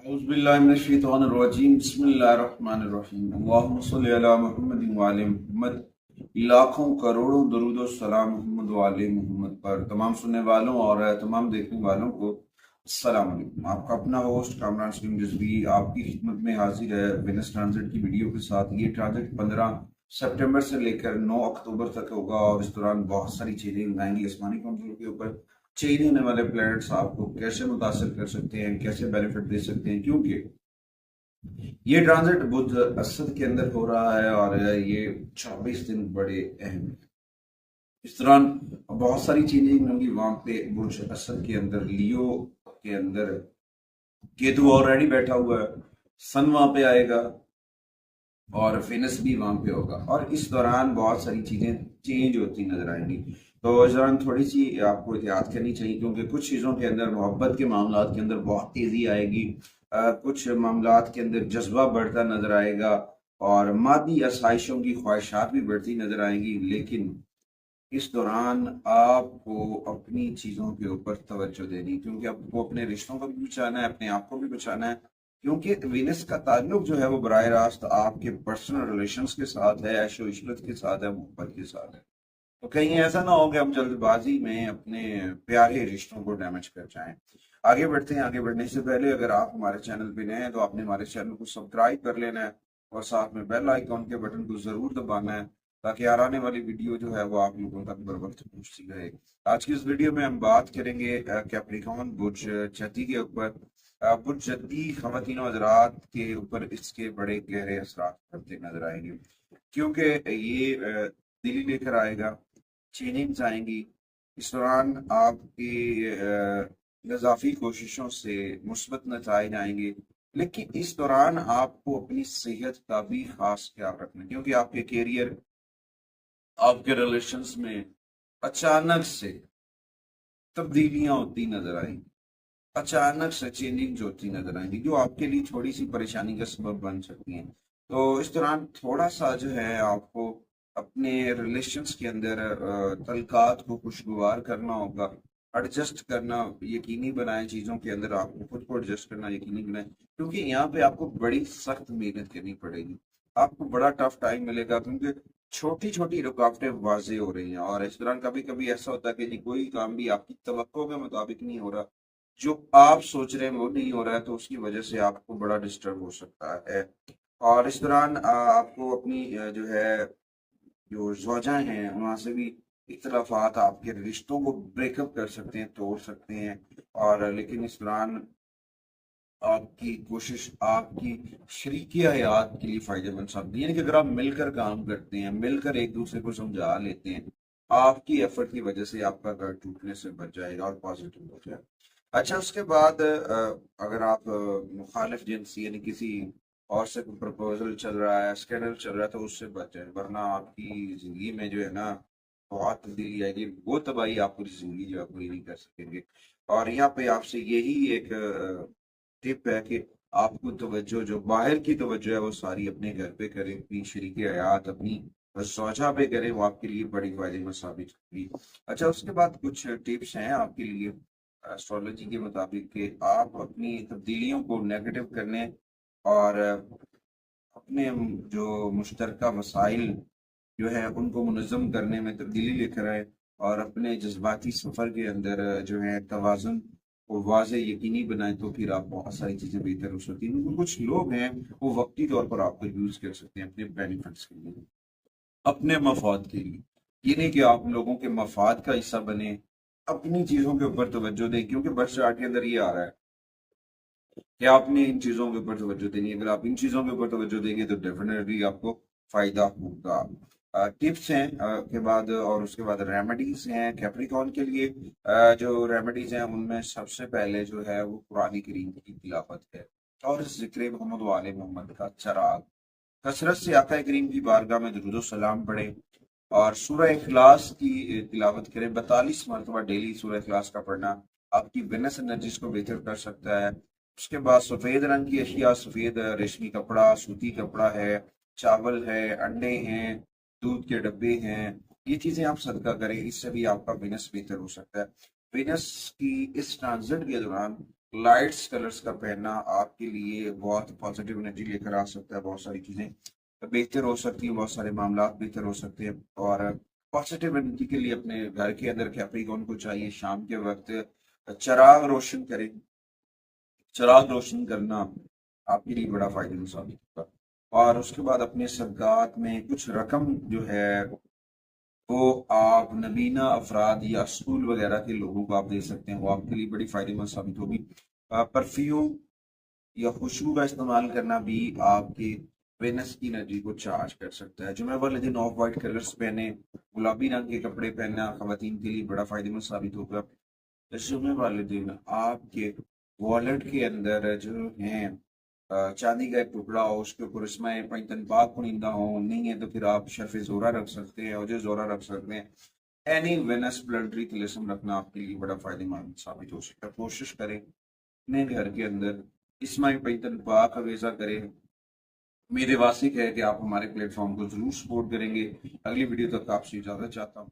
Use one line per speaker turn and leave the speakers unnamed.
अऊज़ु बिल्लाहि मिनश शैतानिर रजीम बिस्मिल्लाहिर रहमानिर रहीम अल्लाहुम्मा सल्लि अला मुहम्मद व आले मुहम्मद। लाखों करोड़ों दरूद और सलाम मोहम्मद व आले मोहम्मद पर। तमाम सुनने वालों और तमाम देखने वालों को अस्सलाम वालेकुम। आपका अपना होस्ट कामरान सलीम रिजवी आपकी खिदमत में हाजिर है वेनस ट्रांजिट की वीडियो के साथ। ये ट्रांजिट 15 सितंबर से लेकर 9 अक्टूबर तक होगा और इस दौरान बहुत सारी चीज़ें आएंगी आसमानी कंट्रोल के ऊपर। चेंज होने वाले प्लैनेट्स आपको कैसे मुतासर कर सकते हैं, कैसे बेनिफिट दे सकते हैं, क्योंकि ये ट्रांजिट बुध असद के अंदर हो रहा है और ये 26 दिन बड़े अहम हैं। इस दौरान बहुत सारी चेंजिंग होंगी वहां पे बुर्ज असद के अंदर। लियो के अंदर केतु ऑलरेडी बैठा हुआ है, सन वहां पे आएगा और वेनस भी वहां पे होगा और इस दौरान बहुत सारी चीजें चेंज होती नजर आएंगी। तो इस दौरान थोड़ी सी आपको एहतियात करनी चाहिए क्योंकि कुछ चीजों के अंदर मोहब्बत के मामलात के अंदर बहुत तेजी आएगी। कुछ मामलात के अंदर जज्बा बढ़ता नजर आएगा और मादी आसाइशों की ख्वाहिशात भी बढ़ती नजर आएंगी। लेकिन इस दौरान आपको अपनी चीजों के ऊपर तवज्जो देनी, क्योंकि आपको अपने रिश्तों को भी बचाना है, अपने आप को भी बचाना है। क्योंकि वीनस का ताल्लुक जो है वो बराह रास्त आपके पर्सनल रिलेशंस के साथ है, ऐशो इशरत के साथ है, मोहब्बत के साथ है। तो कहीं ऐसा ना हो कि हम जल्दबाजी में अपने प्यारे रिश्तों को डैमेज कर जाएं। आगे बढ़ते हैं। आगे बढ़ने से पहले अगर आप हमारे चैनल पे नए हैं तो आपने हमारे चैनल को सब्सक्राइब कर लेना है और साथ में बेल आइकॉन के बटन को जरूर दबाना है ताकि आने वाली वीडियो जो है वो आप लोगों तक बर वक्त पहुंचती रहे। आज की इस वीडियो में हम बात करेंगे कैप्रिकॉर्न बुर्ज जद्दी के ऊपर। बुर्ज जद्दी खवातीन हज़रात के ऊपर इसके बड़े गहरे असरात पड़ते नजर आएंगे क्योंकि ये दिल्ली लेकर आएगा, चेंजिंग्स आएंगी। इस दौरान आपकी इजाफी कोशिशों से मुस्बत नतीजे आएंगे। लेकिन इस दौरान आपको अपनी सेहत का भी खास ख्याल रखना है क्योंकि आपके कैरियर, आपके रिलेशंस में अचानक से तब्दीलियां होती नजर आएंगी, अचानक से चेंजिंग होती नजर आएंगी जो आपके लिए थोड़ी सी परेशानी का सबब बन सकती हैं। तो इस दौरान थोड़ा सा जो है आपको अपने रिलेशंस के अंदर तलकात को खुशगवार करना होगा, एडजस्ट करना यकीनी बनाएं। चीज़ों के अंदर आपको खुद को एडजस्ट करना यकीनी बनाएं क्योंकि यहाँ पे आपको बड़ी सख्त मेहनत करनी पड़ेगी, आपको बड़ा टफ टाइम मिलेगा क्योंकि छोटी छोटी रुकावटें वाजे हो रही हैं। और इस दौरान कभी कभी ऐसा होता है कि जी कोई काम भी आपकी तवक्को के मुताबिक नहीं हो रहा, जो आप सोच रहे हैं वो नहीं हो रहा है, तो उसकी वजह से आपको बड़ा डिस्टर्ब हो सकता है। और इस दौरान आपको अपनी जो है जो ज़ौजा हैं वहाँ से भी इख्तलाफात आपके रिश्तों को ब्रेकअप कर सकते हैं, तोड़ सकते हैं। और लेकिन इस दौरान आपकी कोशिश आपकी शरीकी हयात के लिए फायदेमंद साबित, यानी कि अगर आप मिलकर काम करते हैं, मिलकर एक दूसरे को समझा लेते हैं, आपकी एफर्ट की वजह से आपका घर टूटने से बच जाएगा और पॉजिटिव हो जाएगा। अच्छा, उसके बाद अगर आप मुखालिफ जिन्स यानी किसी और से प्रपोजल चल रहा है, स्कैंडल चल रहा है, तो उससे बचें, वरना आपकी जिंदगी में जो है ना बहुत तब्दीली आएगी, वो तबाही आप पूरी जिंदगी जो है पूरी नहीं कर सकेंगे। और यहाँ पे आपसे यही एक टिप है कि आपको तवज्जो जो बाहर की तवज्जो है वो सारी अपने घर पे करें, अपनी शरीक हयात, अपनी सोचा पे करें, वो आपके लिए बड़ी फायदेमंद साबित होगी। अच्छा, उसके बाद कुछ टिप्स हैं आपके लिए एस्ट्रोलॉजी के मुताबिक कि आप अपनी तब्दीलियों को नेगेटिव करने और अपने जो मुश्तरका मसाइल जो है उनको मुनज़्ज़म करने में तब्दीली लेकर आए और अपने जज्बाती सफ़र के अंदर जो है तवाज़ुन को वाज़े यकीनी बनाए, तो फिर आप बहुत सारी चीज़ें बेहतर हो सकती हैं। कुछ लोग हैं वो वक्ती तौर पर आपको यूज़ कर सकते हैं अपने बेनिफिट्स के लिए, अपने मफाद के लिए। ये नहीं कि आप लोगों के मफाद का हिस्सा बने, अपनी चीज़ों के ऊपर तवज्जो दें क्योंकि बर्थ चार्ट के अंदर ये आ रहा है कि आपने इन चीज़ों के ऊपर तवज्जो देनी है। अगर आप इन चीज़ों के ऊपर तवज्जो देंगे तो डेफिनेटली आपको फ़ायदा होगा। टिप्स हैं के बाद और उसके बाद रेमेडीज हैं कैप्रिकॉर्न के लिए। जो रेमेडीज हैं उनमें सबसे पहले जो है वो कुरान करीम की तिलावत है और ज़िक्र मोहम्मद वाले मोहम्मद का चराग। कसरत से आका करीम की बारगाह में दुरूद सलाम पढ़ें और सूरह इखलास की तिलावत करें। 42 मरतबा डेली सूरह इखलास का पढ़ना आपकी विनस एनर्जीज को बेहतर कर सकता है। उसके बाद सफ़ेद रंग की अशिया, सफ़ेद रेशमी कपड़ा, सूती कपड़ा है, चावल है, अंडे हैं, दूध के डब्बे हैं, ये चीज़ें आप सदका करें, इससे भी आपका विनस बेहतर हो सकता है। विनस की इस ट्रांजिट के दौरान لائٹس کلرز کا پہننا آپ کے لیے بہت پازیٹیو انرجی لے کر آ سکتا ہے، بہت ساری چیزیں بہتر ہو سکتی ہیں، بہت سارے معاملات بہتر ہو سکتے ہیں۔ اور پازیٹیو انرجی کے لیے اپنے گھر کے اندر کیپریکون کو چاہیے شام کے وقت چراغ روشن کریں۔ چراغ روشن کرنا آپ کے لیے بڑا فائدہ مند ثابت ہوگا۔ اور اس کے بعد اپنے صدقات میں کچھ رقم جو ہے وہ آپ نبینا افراد یا اسکول وغیرہ کے لوگوں کو آپ دے سکتے ہیں، وہ آپ کے لیے بڑی فائدہ مند ثابت ہوگی۔ پرفیوم یا خوشبو کا استعمال کرنا بھی آپ کے وینس کی انرجی کو چارج کر سکتا ہے۔ جمعہ والے دن آف وائٹ کلرز پہنے، گلابی رنگ کے کپڑے پہننا خواتین کے لیے بڑا فائدہ مند ثابت ہوگا۔ جمعے والے دن آپ کے والٹ کے اندر جو ہیں چاندی کا ایک ٹکڑا ہو، اس کے اوپر اسماء پنجتن پاک کنندہ ہو، نہیں ہے تو پھر آپ شرف زورہ رکھ سکتے ہیں، اوجے زورہ رکھ سکتے ہیں۔ اینی وینس پلنٹری طلسم رکھنا آپ کے لیے بڑا فائدہ مند ثابت ہو سکتا ہے۔ کوشش کریں اپنے گھر کے اندر اسماء پنجتن پاک اویزہ کریں۔ امید واسق ہے کہ آپ ہمارے پلیٹ فارم کو ضرور سپورٹ کریں گے۔ اگلی ویڈیو تک آپ سے اجازت چاہتا ہوں۔